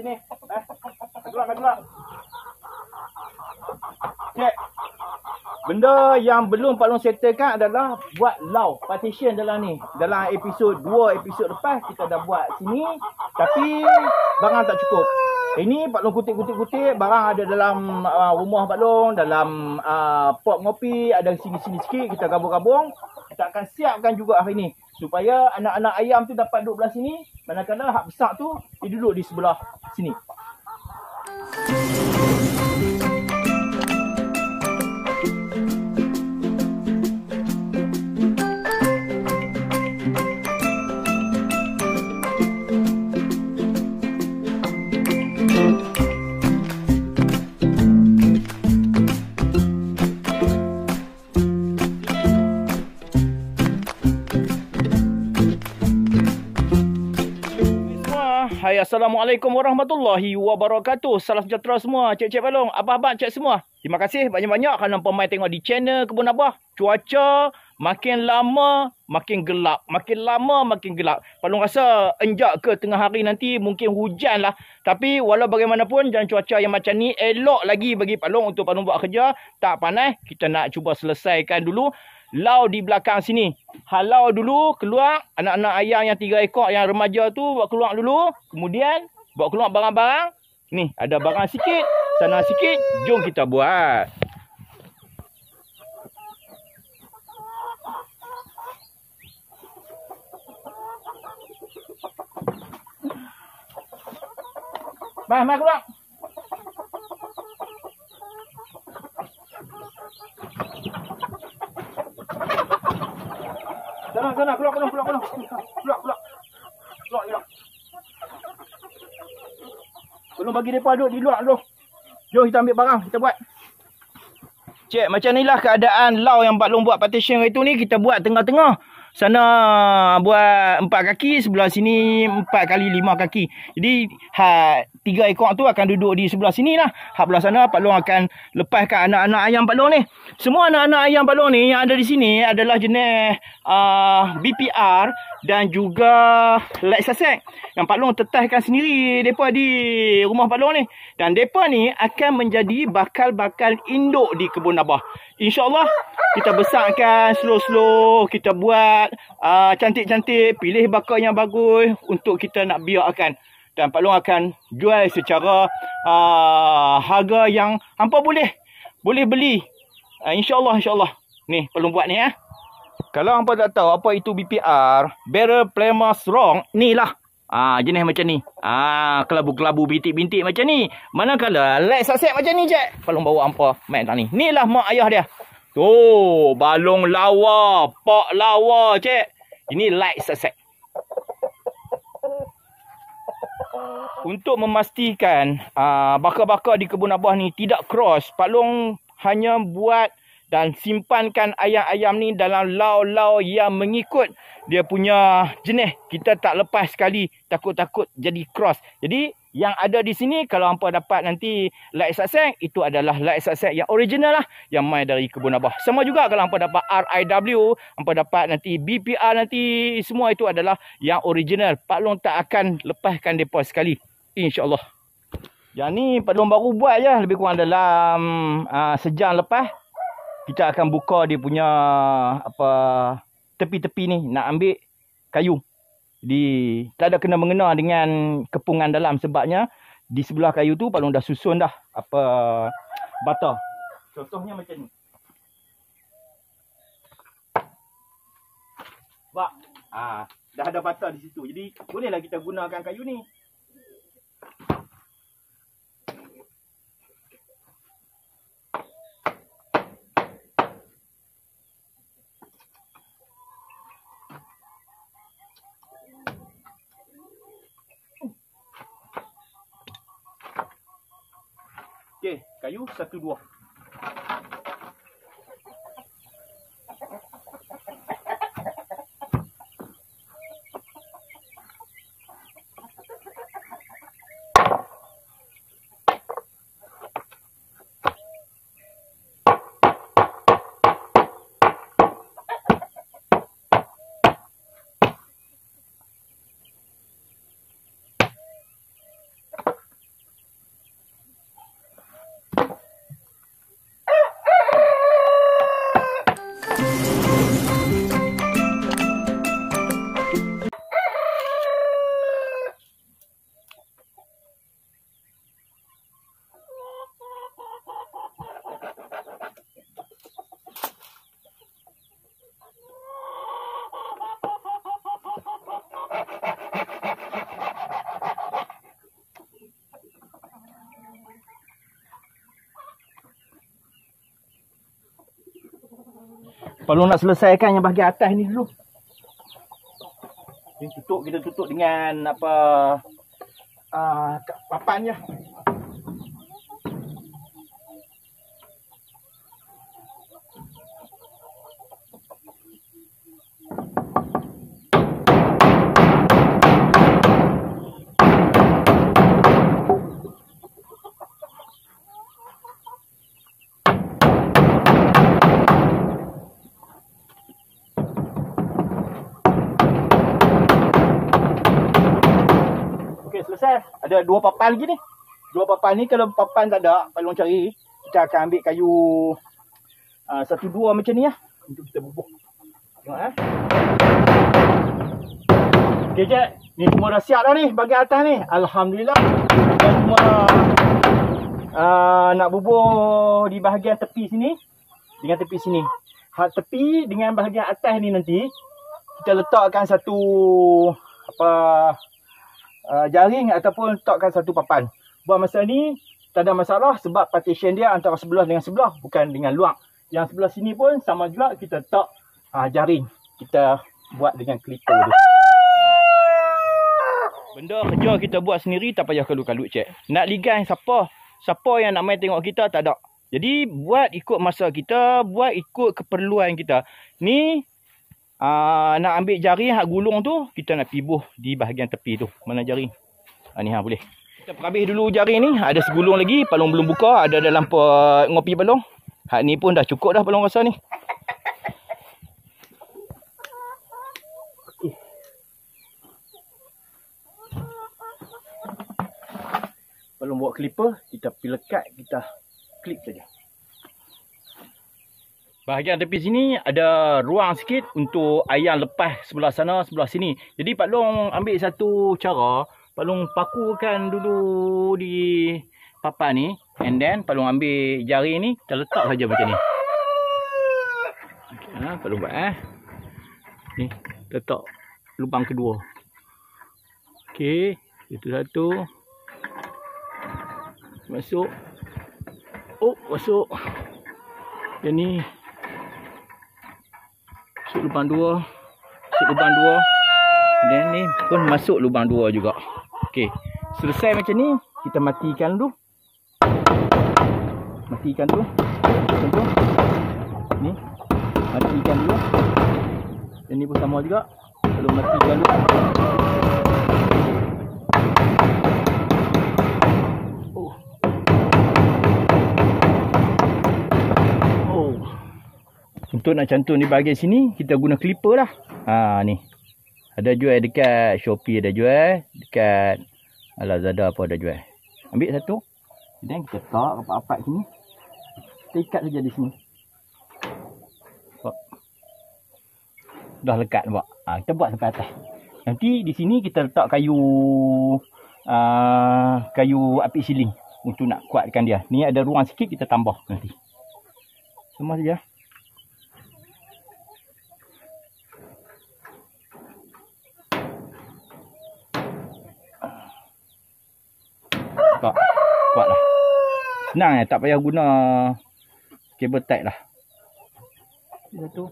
sini. Keluar. Cek. Benda yang belum Pak Long settlekan adalah buat lau partition dalam ni. Dalam episod 2 episod lepas kita dah buat sini, tapi barang tak cukup. Ini Pak Long kutip barang ada dalam rumah Pak Long, dalam pot ngopi, ada sini-sini sikit kita gabung-gabung. Kita akan siapkan juga hari ni supaya anak-anak ayam tu dapat duduk belah sini, manakala hak besar tu dia duduk di sebelah sini. Hai, Assalamualaikum warahmatullahi wabarakatuh. Salam sejahtera semua, cik-cik balong, abah-abah, cik semua. Terima kasih banyak-banyak kerana pemain tengok di channel Kebun Abah. Cuaca makin lama makin gelap, makin lama makin gelap. Balong rasa enjak ke tengah hari nanti mungkin hujan lah. Tapi walau bagaimanapun dan cuaca yang macam ni elok lagi bagi Palong untuk Palong buat kerja. Tak panas, kita nak cuba selesaikan dulu lau di belakang sini. Halau dulu, keluar anak-anak ayam yang 3 ekor yang remaja tu, buat keluar dulu. Kemudian buat keluar barang-barang. Ni ada barang sikit, sana sikit. Jom kita buat. Mai keluar. Sana, keluar. Belum bagi mereka duduk di luar dulu. Jom kita ambil barang, kita buat. Cik, macam inilah keadaan lau yang Pak Long buat partition hari tu ni. Kita buat tengah-tengah. Sana buat 4 kaki, sebelah sini 4 kali 5 kaki. Jadi 3 ekor tu akan duduk di sebelah sini lah. Hak belah sana Pak Long akan lepaskan anak-anak ayam Pak Long ni. Semua anak-anak ayam Pak Long ni yang ada di sini adalah jenis BPR dan juga light sasek. Yang Pak Long tetahkan sendiri mereka di rumah Pak Long ni. Dan mereka ni akan menjadi bakal-bakal induk di Kebun Abah. InsyaAllah kita besarkan slow-slow, kita buat cantik-cantik, pilih bakal yang bagus untuk kita nak biarkan. Dan Pak Long akan jual secara harga yang hampa boleh beli. InsyaAllah. Ni Pak Long buat ni . Kalau hampa tak tahu apa itu BPR, Barrel Plymouth Rock, ni lah. Jenis macam ni. Kelabu-kelabu bintik-bintik macam ni. Manakala light sasek macam ni, cik. Pak Long bawa hampa main tak ni. Ni lah mak ayah dia. Tu, balong lawa, pak lawa, cik. Ini light sasek. Untuk memastikan bakar-bakar di Kebun Abah ni tidak cross, Pak Long hanya buat dan simpankan ayam-ayam ni dalam lau-lau yang mengikut dia punya jenis. Kita tak lepas sekali, takut-takut jadi cross. Jadi yang ada di sini, kalau hampa dapat nanti light sasek, itu adalah light sasek yang original lah, yang mai dari Kebun Abah. Sama juga kalau hampa dapat RIW, hampa dapat nanti BPR nanti, semua itu adalah yang original. Pak Long tak akan lepaskan mereka sekali, insyaAllah. Yang ni Pak Long baru buat je, lebih kurang dalam sejam lepas. Kita akan buka dia punya tepi-tepi ni, nak ambil kayu. Jadi tak ada kena mengena dengan kepungan dalam, sebabnya di sebelah kayu tu Pak Long dah susun dah bata. Contohnya macam ni. Nampak? Dah ada bata di situ. Jadi bolehlah kita gunakan kayu ni. Okey, kayu 1, 2. Kalau nak selesaikan yang bahagian atas ni dulu. Ini kita tutup dengan apa papan je. Selesai. Ada 2 papan lagi ni. 2 papan ni kalau papan tak ada, Pak Long cari, kita akan ambil kayu 1-2 macam ni lah untuk kita bubuh. Tengok Okey je. Ni semua dah siap dah ni bahagian atas ni. Alhamdulillah. Kita semua nak bubuh di bahagian tepi sini. Dengan tepi sini. Hak tepi dengan bahagian atas ni nanti kita letakkan satu jaring ataupun letakkan satu papan. Buat masa ni tak ada masalah sebab partition dia antara sebelah dengan sebelah, bukan dengan luar. Yang sebelah sini pun sama juga, kita letak jaring. Kita buat dengan clipper tu. Benda kerja kita buat sendiri, tak payah kalut-kalut cek. Nak ligan siapa yang nak main tengok kita, tak ada. Jadi buat ikut masa kita, buat ikut keperluan kita. Ni nak ambil jaring hak gulung tu, kita nak pibuh di bahagian tepi tu. Mana jaring? Ni boleh. Kita perhabis dulu jaring ni. Ada segulung lagi. Pak Long belum buka. Ada dalam ngopi Pak Long. Hak ni pun dah cukup dah Pak Long rasa ni. Okay. Pak Long bawa clipper. Kita pergi lekat. Kita klip saja. Bahagian tepi sini ada ruang sikit untuk ayam lepas sebelah sana, sebelah sini. Jadi Pak Long ambil satu cara. Pak Long pakukan dulu di papan ni. And then Pak Long ambil jaring ni, kita letak saja macam ni. Okay, Pak Long buat ni, letak lubang kedua. Okey, itu satu. Masuk. Oh, masuk. Yang ni masuk lubang 2. Masuk lubang 2. Dan ni pun masuk lubang 2 juga. Okey. Selesai macam ni, kita matikan dulu. Matikan tu. Macam tu. Ni. Matikan dulu. Dan ni pun sama juga. Kalau matikan dulu. Untuk nak cantum di bahagian sini, kita guna clipper lah. Ni. Ada jual dekat Shopee, ada jual. Dekat Lazada apa ada jual. Ambil satu. Dan kita letak rapat-rapat sini. Kita ikat saja di sini. Dah lekat nampak. Kita buat sampai atas. Nanti di sini kita letak kayu apik siling. Untuk nak kuatkan dia. Ni ada ruang sikit, kita tambah nanti. Semua saja. Kuat lah. Senang tak payah guna kabel tight lah. Satu.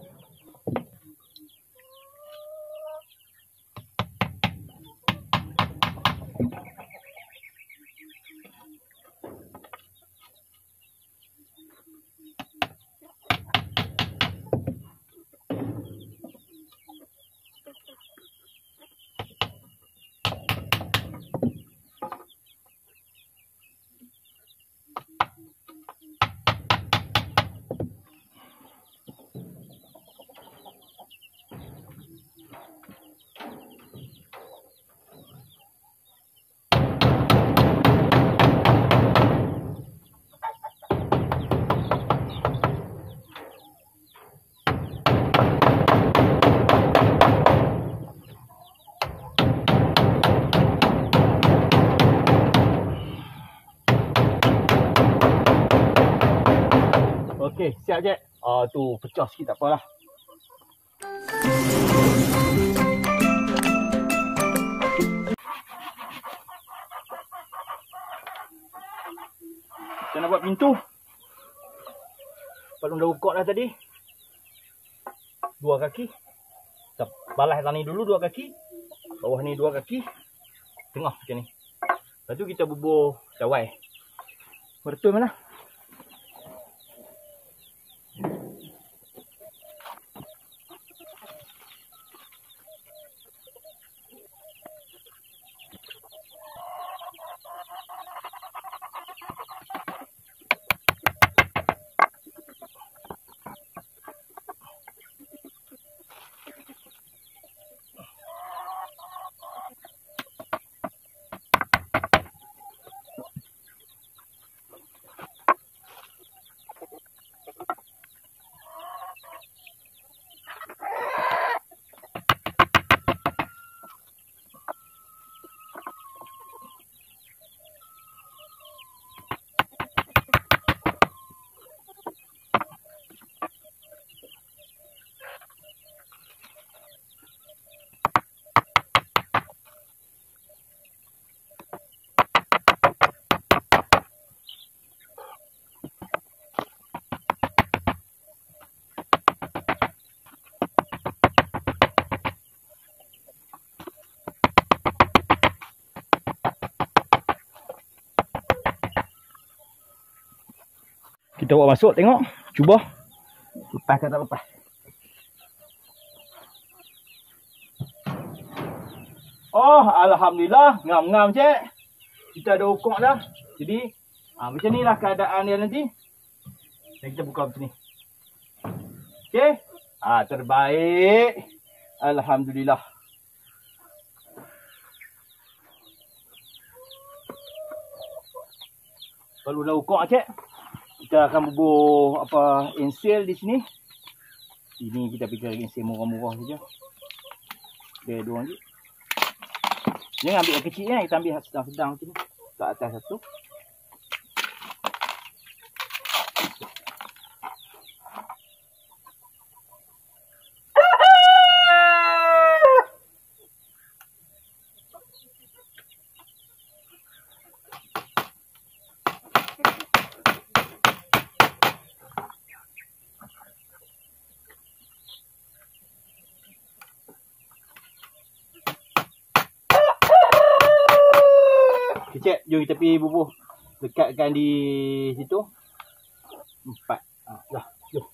Okey, siap je. Tu pecah sikit tak apalah. Kita nak buat pintu. Pak Long dah ukur dah tadi. 2 kaki. Kita balas atas ni dulu 2 kaki. Bawah ni 2 kaki. Tengah macam ni. Lepas tu kita bubur dawai. Betul mana? Kita bawa masuk tengok. Cuba. Lepas ke tak lepas. Oh, alhamdulillah. Ngam-ngam cik. Kita ada ukok dah. Jadi, macam ni lah keadaan dia nanti. Dan kita buka macam ni. Okey. Terbaik. Alhamdulillah. Kalau dah ukok cik. Kita akan bubur ensil di sini. Ini kita pergi ensil murah-murah saja. Dia RM2. Jangan ambil yang kecil ya, kita ambil yang sedang-sedang macam ni. Kat atas satu. Cik, jom kita pergi bubur. Dekatkan di situ. 4. Dah, jom.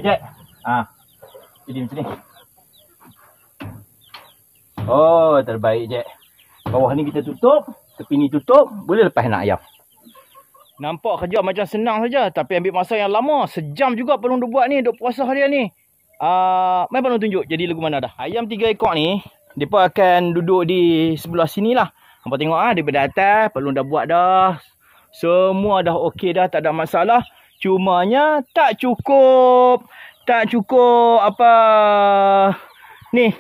Cik. Jadi macam ni. Oh, terbaik cik. Bawah ni kita tutup, tepi ni tutup, boleh lepas nak ayam. Nampak kerja macam senang saja, tapi ambil masa yang lama. Sejam juga Pelung dia buat ni, duk puasa dia ni. Mai Pelung tunjuk jadi lagu mana dah. Ayam 3 ekor ni, depa akan duduk di sebelah sini lah. Hampa tengok daripada atas, Pelung dah buat dah. Semua dah okey dah, tak ada masalah. Cumanya tak cukup ni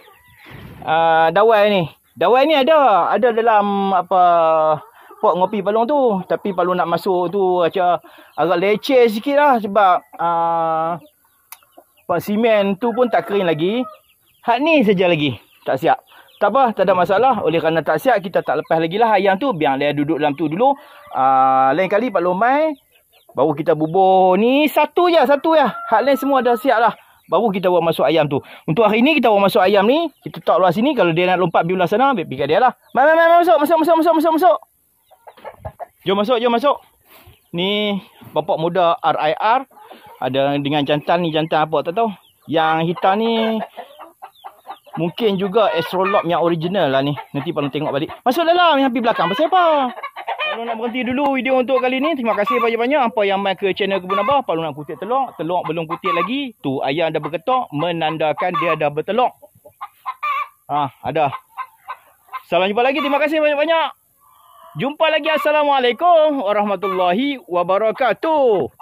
dawai ni. Dawai ni ada dalam pot ngopi Pelung tu, tapi Pelung nak masuk tu agak leceh sikit lah sebab pot simen tu pun tak kering lagi. Hak ni saja lagi tak siap. Tak apa, tak ada masalah. Oleh kerana tak siap, kita tak lepas lagi lah ayam tu, biar dia duduk dalam tu dulu. Lain kali Pelung mai baru kita bubur ni satu je. Hak lain semua dah siap lah. Baru kita bawa masuk ayam tu. Untuk hari ni kita bawa masuk ayam ni. Kita letak luar sini. Kalau dia nak lompat pergi belah sana, pergi kat dia lah. Masuk. Jom masuk. Ni bapak muda RIR. Ada dengan jantan ni. Jantan apa tak tahu. Yang hitam ni mungkin juga astrolog yang original lah ni. Nanti Pelung tengok balik. Masuk dalam yang pergi belakang. Pasal apa? Pak Long nak berhenti dulu video untuk kali ni. Terima kasih banyak-banyak apa yang main ke channel Kebun Abah. Pak Long nak kutip telur. Telur belum kutip lagi. Tu ayam dah berketok menandakan dia dah bertelur. Ada. Salam jumpa lagi. Terima kasih banyak-banyak. Jumpa lagi. Assalamualaikum warahmatullahi wabarakatuh.